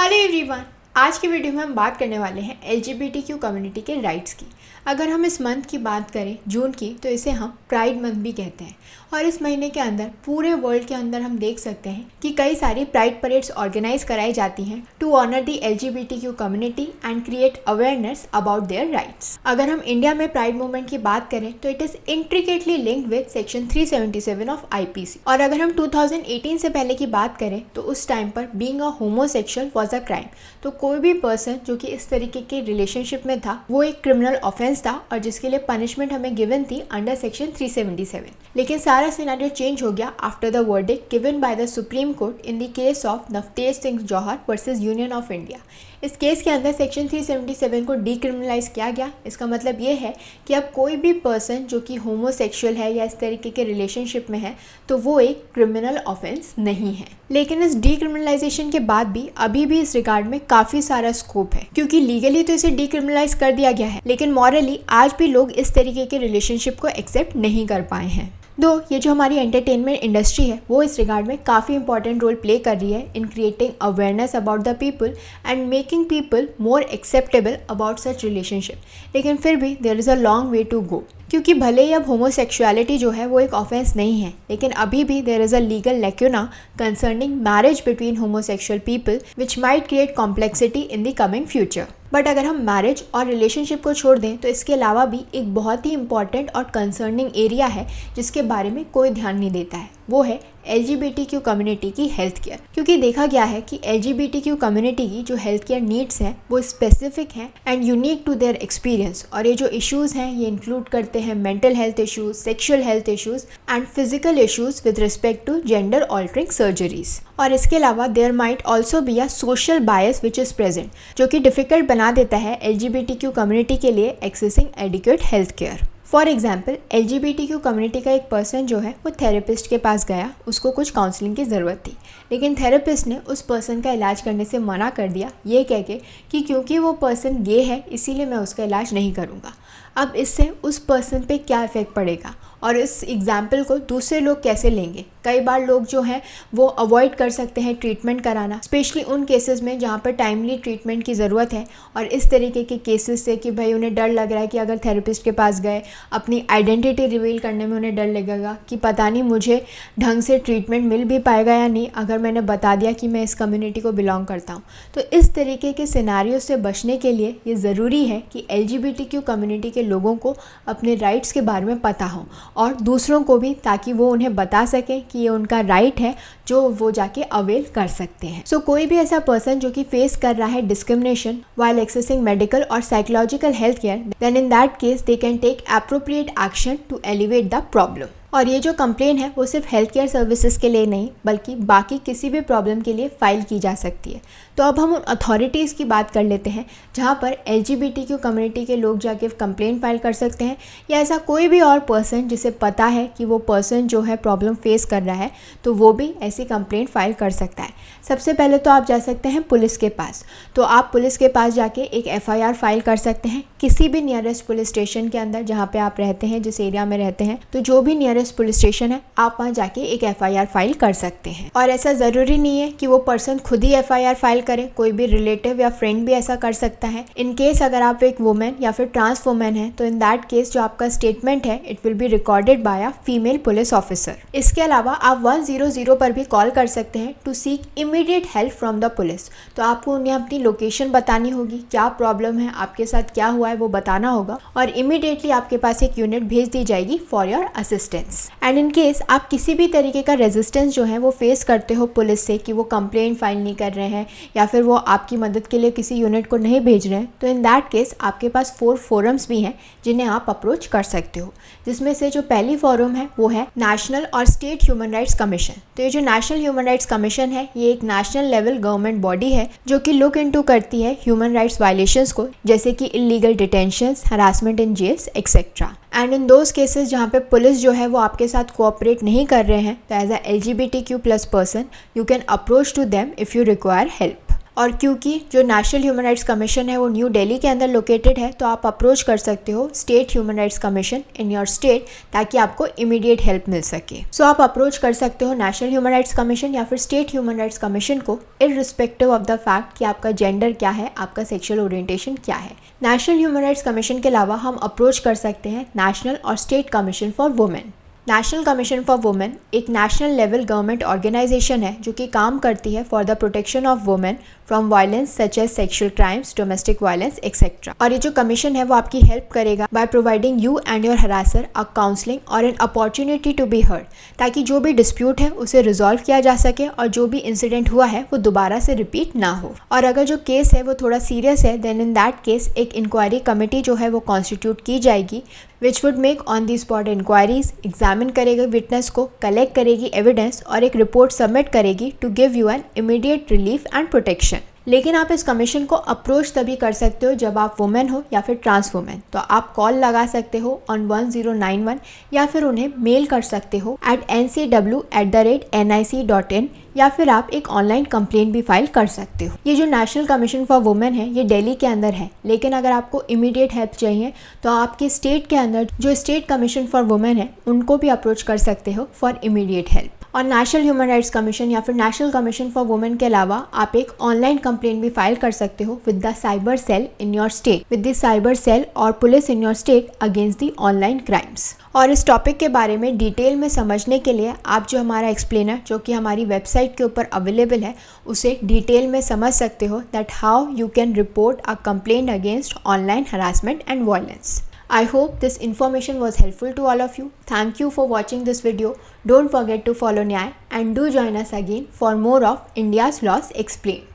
Hello everyone, आज की video में हम बात करने वाले हैं LGBTQ कम्युनिटी के राइट्स की। अगर हम इस मंथ की बात करें जून की, तो इसे हम प्राइड मंथ भी कहते हैं। और इस महीने के अंदर पूरे वर्ल्ड के अंदर हम देख सकते हैं कि कई सारी प्राइड परेड्स ऑर्गेनाइज कराई जाती हैं to honour the LGBTQ community and create awareness about their rights. अगर हम इंडिया में प्राइड मूवमेंट की बात करें तो it is intricately linked with section 377 of IPC। और अगर हम 2018 से पहले की बात करें तो उस टाइम पर being a homosexual was a crime. तो कोई भी पर्सन जो कि इस तरीके के रिलेशनशिप में था वो एक क्रिमिनल ऑफेंस था और जिसके लिए पनिशमेंट हमें गिवन थी अंडर सेक्शन 377। लेकिन सारा सिनेरियो चेंज हो गया after the verdict given by the Supreme Court in the case of Navtej Singh Johar versus Union of India. इस केस के अंदर सेक्शन 377 को डीक्रिमिनलाइज किया गया। इसका मतलब ये है कि अब कोई भी पर्सन जो कि होमोसेक्सुअल है या इस तरीके के रिलेशनशिप में है तो वो एक क्रिमिनल ऑफेंस नहीं है। लेकिन इस डीक्रिमिनलाइजेशन के बाद भी अभी भी इस रिगार्ड में काफ़ी सारा स्कोप है, क्योंकि लीगली तो इसे डीक्रिमिनलाइज कर दिया गया है लेकिन मॉरली आज भी लोग इस तरीके के रिलेशनशिप को एक्सेप्ट नहीं कर पाए हैं। दो ये जो हमारी एंटरटेनमेंट इंडस्ट्री है वो इस रिगार्ड में काफ़ी इंपॉर्टेंट रोल प्ले कर रही है in creating awareness about the people and making people more acceptable about such relationship. लेकिन फिर भी there is a long way to go, क्योंकि भले ही अब होमोसेक्सुअलिटी जो है वो एक ऑफेंस नहीं है, लेकिन अभी भी there is a legal lacuna concerning marriage between homosexual people which might create complexity in the coming future. But अगर हम मैरिज और रिलेशनशिप को छोड़ दें तो इसके अलावा भी एक बहुत ही इंपॉर्टेंट और कंसर्निंग एरिया है जिसके बारे में कोई ध्यान नहीं देता है, वो है LGBTQ कम्युनिटी की हेल्थ केयर। क्योंकि देखा गया है कि LGBTQ कम्युनिटी की जो हेल्थ केयर नीड्स हैं वो स्पेसिफिक हैं and unique to their experience. और ये जो इश्यूज़ हैं ये इंक्लूड करते हैं mental health issues, sexual health issues and physical issues with respect to gender altering surgeries. और इसके अलावा there might also be a social bias which is present, जो कि डिफ़िकल्ट बना देता है LGBTQ कम्युनिटी के लिए accessing adequate health care. For example LGBTQ community का एक पर्सन जो है वो थेरेपिस्ट के पास गया, उसको कुछ काउंसलिंग की ज़रूरत थी, लेकिन थेरेपिस्ट ने उस पर्सन का इलाज करने से मना कर दिया, ये कह के कि क्योंकि वो पर्सन गे है इसीलिए मैं उसका इलाज नहीं करूँगा। अब इससे उस पर्सन पे क्या इफ़ेक्ट पड़ेगा और इस एग्ज़ाम्पल को दूसरे लोग कैसे लेंगे। कई बार लोग जो हैं वो अवॉइड कर सकते हैं ट्रीटमेंट कराना, स्पेशली उन केसेस में जहाँ पर टाइमली ट्रीटमेंट की ज़रूरत है। और इस तरीके के केसेस से कि भाई उन्हें डर लग रहा है कि अगर थेरेपिस्ट के पास गए अपनी आइडेंटिटी रिवील करने में उन्हें डर लगेगा कि पता नहीं मुझे ढंग से ट्रीटमेंट मिल भी पाएगा या नहीं अगर मैंने बता दिया कि मैं इस कम्युनिटी को बिलोंग करता हूँ। तो इस तरीके के सिनेरियो से बचने के लिए ये ज़रूरी है कि LGBTQ कम्युनिटी के लोगों को अपने राइट्स के बारे में पता हो और दूसरों को भी, ताकि वो उन्हें बता सकें कि ये उनका राइट है जो वो जाके अवेल कर सकते हैं। सो कोई भी ऐसा पर्सन जो कि फेस कर रहा है डिस्क्रिमिनेशन व्हाइल एक्सेसिंग मेडिकल और psychological health care, then in that case they can take appropriate action to elevate the problem. और ये जो कंप्लेन है वो सिर्फ हेल्थ केयर सर्विसेज के लिए नहीं बल्कि बाकी किसी भी प्रॉब्लम के लिए फाइल की जा सकती है। तो अब हम उन अथॉरिटीज़ की बात कर लेते हैं जहाँ पर LGBTQ कम्युनिटी के लोग जाके कंप्लेन फाइल कर सकते हैं, या ऐसा कोई भी और पर्सन जिसे पता है कि वो पर्सन जो है प्रॉब्लम फेस कर रहा है तो वो भी ऐसी कंप्लेन फाइल कर सकता है। सबसे पहले तो आप जा सकते हैं पुलिस के पास। तो आप पुलिस के पास जाके एक FIR फाइल कर सकते हैं किसी भी नियरेस्ट पुलिस स्टेशन के अंदर जहाँ पे आप रहते हैं, जिस एरिया में रहते हैं। तो जो भी नियरेस्ट पुलिस स्टेशन है आप वहाँ जाके एक FIR फाइल कर सकते हैं। और ऐसा ज़रूरी नहीं है कि वो पर्सन खुद ही FIR फाइल करे, कोई भी रिलेटिव या फ्रेंड भी ऐसा कर सकता है। इन केस अगर आप एक वुमेन या फिर ट्रांस वुमेन है तो इन दैट केस जो आपका स्टेटमेंट है it will be recorded by a female police officer. इसके अलावा आप 100 पर भी कॉल कर सकते हैं to seek immediate help from the police. तो आपको उन्हें अपनी लोकेशन बतानी होगी, क्या प्रॉब्लम है, आपके साथ क्या हुआ है वो बताना होगा और इमीडिएटली आपके पास एक यूनिट भेज दी जाएगी for your assistance. And in case आप किसी भी तरीके का रेजिस्टेंस जो है वो फेस करते हो पुलिस से कि वो कंप्लेंट फाइल नहीं कर रहे हैं या फिर वो आपकी मदद के लिए किसी यूनिट को नहीं भेज रहे हैं, तो इन दैट केस आपके पास 4 फोरम्स भी हैं जिन्हें आप अप्रोच कर सकते हो। जिसमें से जो पहली फोरम है वो है नेशनल और स्टेट ह्यूमन राइट्स कमीशन। तो ये जो नेशनल ह्यूमन राइट्स कमीशन है ये एक नेशनल लेवल गवर्नमेंट बॉडी है जो कि लुक इनटू करती है ह्यूमन राइट्स वायलेशंस को, जैसे कि illegal detentions, harassment in jails etcetera. And in those cases जहाँ पे पुलिस जो है वो आपके साथ कोऑपरेट नहीं कर रहे हैं तो as a LGBTQ+ person you can approach to them if you require help. और क्योंकि जो नेशनल ह्यूमन राइट्स कमीशन है वो न्यू दिल्ली के अंदर लोकेटेड है, तो आप अप्रोच कर सकते हो state human rights commission in your state ताकि आपको इमीडिएट हेल्प मिल सके। सो आप अप्रोच कर सकते हो नेशनल ह्यूमन राइट्स कमीशन या फिर स्टेट ह्यूमन राइट्स कमीशन को, इररिस्पेक्टिव ऑफ द फैक्ट कि आपका जेंडर क्या है, आपका सेक्सुअल ओरिएंटेशन क्या है। नेशनल ह्यूमन राइट्स कमीशन के अलावा हम अप्रोच कर सकते हैं नेशनल और state commission for women. National commission for women एक नेशनल लेवल गवर्नमेंट ऑर्गेनाइजेशन है जो कि काम करती है for the protection of women from violence such as sexual crimes, domestic violence etcetera. और ये जो कमीशन है वो आपकी हेल्प करेगा by providing you and your harasser a counselling और an opportunity to be heard, ताकि जो भी डिस्प्यूट है उसे रिजॉल्व किया जा सके और जो भी इंसिडेंट हुआ है वो दोबारा से रिपीट ना हो। और अगर जो केस है वो थोड़ा सीरियस है देन इन दैट केस एक इंक्वायरी कमेटी जो है वो कॉन्स्टिट्यूट की जाएगी which would make on the spot inquiries, examine करेगी विटनेस को, कलेक्ट करेगी एविडेंस और एक रिपोर्ट सबमिट करेगी to give you an immediate relief and protection. लेकिन आप इस कमीशन को अप्रोच तभी कर सकते हो जब आप वुमेन हो या फिर ट्रांस वुमेन, तो आप कॉल लगा सकते हो ऑन 1091 या फिर उन्हें मेल कर सकते हो at ncw@nic.in या फिर आप एक ऑनलाइन कंप्लेंट भी फाइल कर सकते हो। ये जो नेशनल कमीशन फॉर वुमेन है ये दिल्ली के अंदर है, लेकिन अगर आपको इमीडिएट हेल्प चाहिए तो आपके स्टेट के अंदर जो स्टेट कमीशन फॉर वुमेन है उनको भी अप्रोच कर सकते हो फॉर इमीडिएट हेल्प। और नेशनल ह्यूमन राइट्स कमीशन या फिर नेशनल कमीशन फॉर वुमेन के अलावा आप एक ऑनलाइन कंप्लेंट भी फाइल कर सकते हो with the cyber cell in your state, with the cyber cell और police in your state against the online crimes. और इस टॉपिक के बारे में डिटेल में समझने के लिए आप जो हमारा एक्सप्लेनर जो कि हमारी वेबसाइट के ऊपर अवेलेबल है उसे डिटेल में समझ सकते हो that how you can report a complaint against online harassment and violence. I hope this information was helpful to all of you. Thank you for watching this video. Don't forget to follow Nyay and do join us again for more of India's Laws Explained.